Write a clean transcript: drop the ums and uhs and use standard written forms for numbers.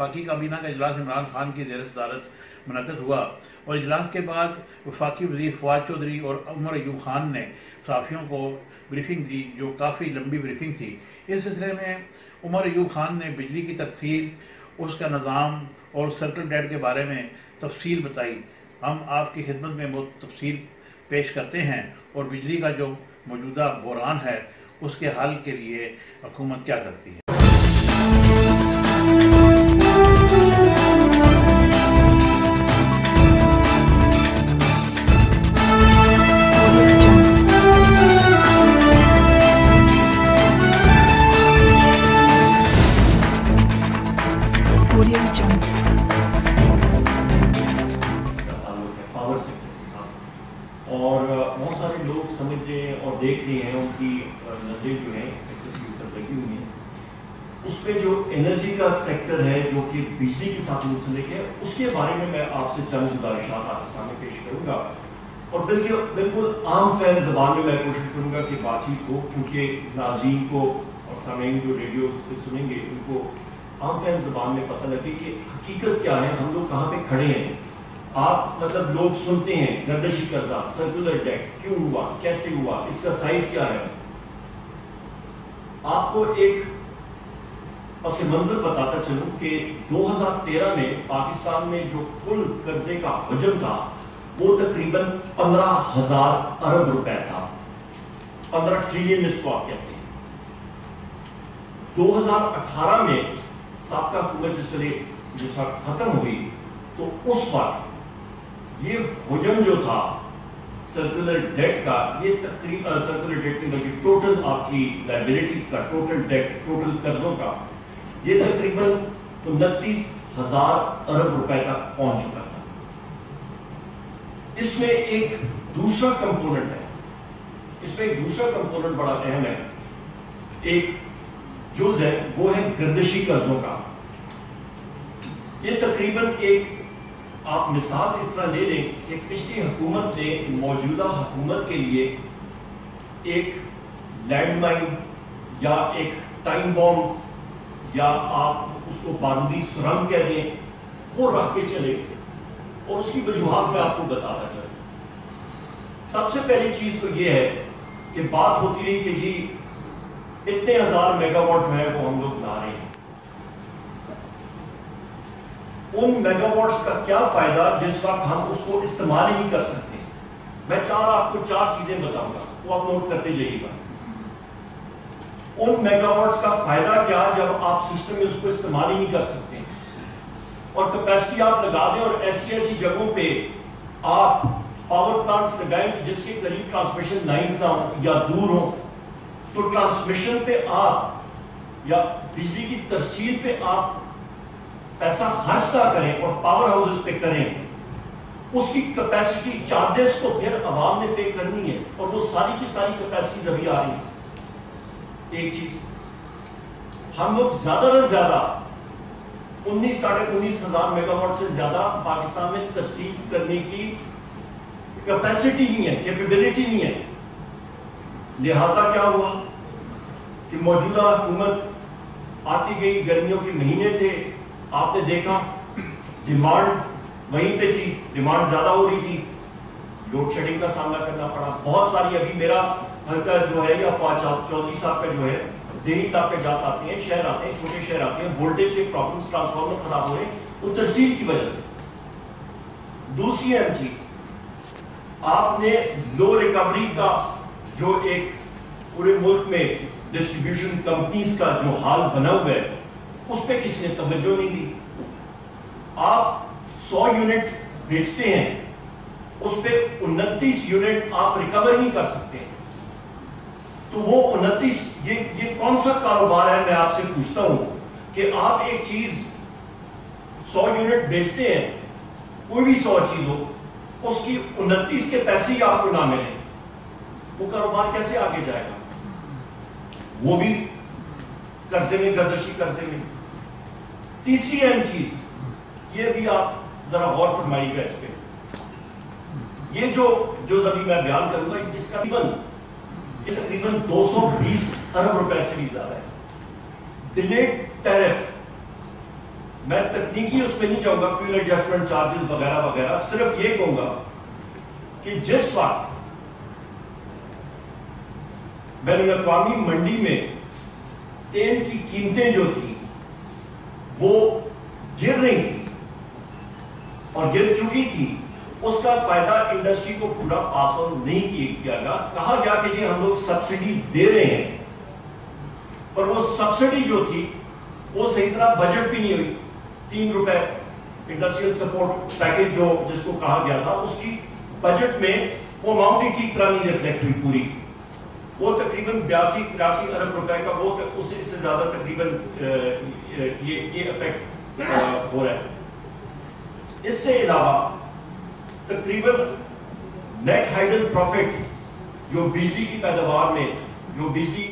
وفاقی کابینہ کا اجلاس عمران خان کی زیر صدارت منعقد ہوا اور اجلاس کے بعد وفاقی وزیر فواد چودھری اور عمر ایوب خان نے صحافیوں کو بریفنگ دی جو کافی لمبی بریفنگ تھی۔ اس سلسلے میں عمر ایوب خان نے بجلی کی تفصیل، اس کا نظام اور سرکل ڈیٹ کے بارے میں تفصیل بتائی۔ ہم آپ کی خدمت میں وہ تفصیل پیش کرتے ہیں اور بجلی کا جو موجودہ بحران ہے اس کے حل کے لیے حکومت کیا کرتی ہے۔ اور بہت سارے لوگ سمجھ رہے ہیں اور دیکھ رہے ہیں، ان کی نظریں جو ہیں اس سیکٹر کے اوپر لگی ہوئی ہیں۔ اس پہ جو انرجی کا سیکٹر ہے جو کہ بجلی کے ساتھ منسلک ہے، اس کے بارے میں آپ سے چند گزارشات آپ کے سامنے پیش کروں گا اور بالکل عام فہم زبان میں کوشش کروں گا کہ بات چیت ہو، کیونکہ ناظرین کو اور سامعین جو ریڈیو پہ سنیں گے ان کو عام فہم زبان میں پتہ لگے کہ حقیقت کیا ہے، ہم لوگ کہاں پہ کھڑے ہیں۔ آپ لوگ سنتے ہیں گردشی قرضہ، سرکولر ڈیٹ کیوں ہوا، کیسے ہوا، اس کا سائز کیا ہے۔ آپ کو ایک پس منظر بتاتا چلوں کہ 2013 میں پاکستان میں جو کل قرضے کا حجم تھا وہ تقریباً 15,000 ارب روپے تھا، 15 ٹریلین اس کو آپ کہتے ہیں۔ 2018 میں سابقہ حکومت جس وقت ختم ہوئی تو اس وقت یہ حجم جو تھا سرکولر ڈیٹ کا، یہ تقریباً سرکولر ڈیٹ کی بلکہ ٹوٹل آپ کی لائبلٹیز کا، ٹوٹل ڈیٹ، ٹوٹل قرضوں کا، یہ تقریباً 29,000 ارب روپے تک پہنچ چکا تھا۔ اس میں ایک دوسرا کمپوننٹ ہے، اس میں ایک دوسرا کمپوننٹ بڑا اہم ہے، ایک جز ہے، وہ ہے گردشی قرضوں کا۔ یہ تقریباً ایک آپ مثال اس طرح لے لیں کہ پچھلی حکومت نے موجودہ حکومت کے لیے ایک لینڈ مائن یا ایک ٹائم بومب یا آپ اس کو بارودی سرنگ کہہ دیں، وہ رکھ کے چلے گئے اور اس کی وجوہات میں آپ کو بتاتا چلوں۔ سب سے پہلی چیز تو یہ ہے کہ بات ہوتی رہی کہ جی اتنے ہزار میگا واٹ جو ہے وہ ہم لوگ لا رہے ہیں، ان میگا واٹس کا کیا فائدہ جس وقت ہم اس کو استعمال ہی نہیں کر سکتے۔ میں آپ کو 4 چیزیں بتاؤں گا، وہ آپ نوٹ کرتے جائیے گا۔ ان میگا واٹس کا فائدہ کیا جب آپ سسٹم میں اس کو استعمال ہی نہیں کر سکتے، اور کیپیسٹی آپ لگا دیں اور ایسی جگہوں پہ آپ پاور پلانٹس لگائیں جس کے قریب ٹرانسمیشن لائنز نہ ہوں یا دور ہوں، تو ٹرانسمیشن پہ آپ یا بجلی کی ترسیل پہ آپ پیسہ خرچ نہ کریں اور پاور ہاؤسز پہ کریں، اس کی کیپیسٹی چارجز کو پھر عوام نے پے کرنی ہے اور وہ ساری کی ساری کیپیسٹیز ابھی آ رہی ہیں۔ ایک چیز، ہم لوگ زیادہ سے زیادہ 19,500 میگا واٹ سے زیادہ پاکستان میں ترسیل کرنے کی کیپیسٹی نہیں ہے، کیپیبلٹی نہیں ہے۔ لہذا کیا ہوا کہ موجودہ حکومت آتی گئی، گرمیوں کے مہینے تھے، آپ نے دیکھا ڈیمانڈ وہیں پہ تھی، ڈیمانڈ زیادہ ہو رہی تھی، لوڈ شیڈنگ کا سامنا کرنا پڑا۔ بہت ساری ابھی میرا حلقہ جو ہے یا فواد چودھری صاحب کا جو ہے دیہی علاقے جات آتے ہیں، شہر آتے ہیں، چھوٹے شہر آتے ہیں، وولٹیج کے پرابلمز، ٹرانسفارمر خراب ہو رہے ہیں، وہ ترسیل کی وجہ سے۔ دوسری اہم چیز، آپ نے لو ریکوری کا جو ایک پورے ملک میں ڈسٹریبیوشن کمپنیز کا جو حال بنا ہوا ہے، اس پہ کسی نے توجہ نہیں دی۔ آپ 100 یونٹ بیچتے ہیں، اس پہ 29 یونٹ آپ ریکور نہیں کر سکتے، تو وہ 29 یہ کون سا کاروبار ہے؟ میں آپ سے پوچھتا ہوں کہ آپ ایک چیز 100 یونٹ بیچتے ہیں، کوئی بھی 100 چیز ہو، اس کی 29 کے پیسے ہی آپ کو نہ ملیں، وہ کاروبار کیسے آگے جائے گا؟ وہ بھی قرضے میں، گردشی قرضے میں۔ تیسری اہم چیز یہ بھی آپ ذرا غور فرمائیے گا اس پہ، یہ جو ابھی میں بیان کروں گا اس کا تقریباً 220 ارب روپے سے بھی زیادہ ہے۔ ڈیلیڈ ٹیرف میں تکنیکی اس میں نہیں جاؤں گا، فیول ایڈجسٹمنٹ چارجز وغیرہ وغیرہ، صرف یہ کہوں گا کہ جس وقت بین الاقوامی منڈی میں تیل کی قیمتیں جو تھی وہ گر رہی تھی اور گر چکی تھی، اس کا فائدہ انڈسٹری کو پورا پاس آن نہیں کیا گیا. کہا گیا کہ جی ہم لوگ سبسڈی دے رہے ہیں، پر وہ سبسڈی جو تھی وہ صحیح طرح بجٹ بھی نہیں ہوئی. 3 روپے انڈسٹریل سپورٹ پیکج جو جس کو کہا گیا تھا، اس کی بجٹ میں وہ اماؤنٹ ہی ٹھیک طرح نہیں ریفلیکٹ ہوئی پوری. وہ تقریباً 82-83 ارب روپے کا، وہ اس سے زیادہ تقریباً یہ افیکٹ ہو رہا ہے. اس سے علاوہ تقریباً نیٹ ہائیڈل پروفٹ جو بجلی کی پیداوار میں جو بجلی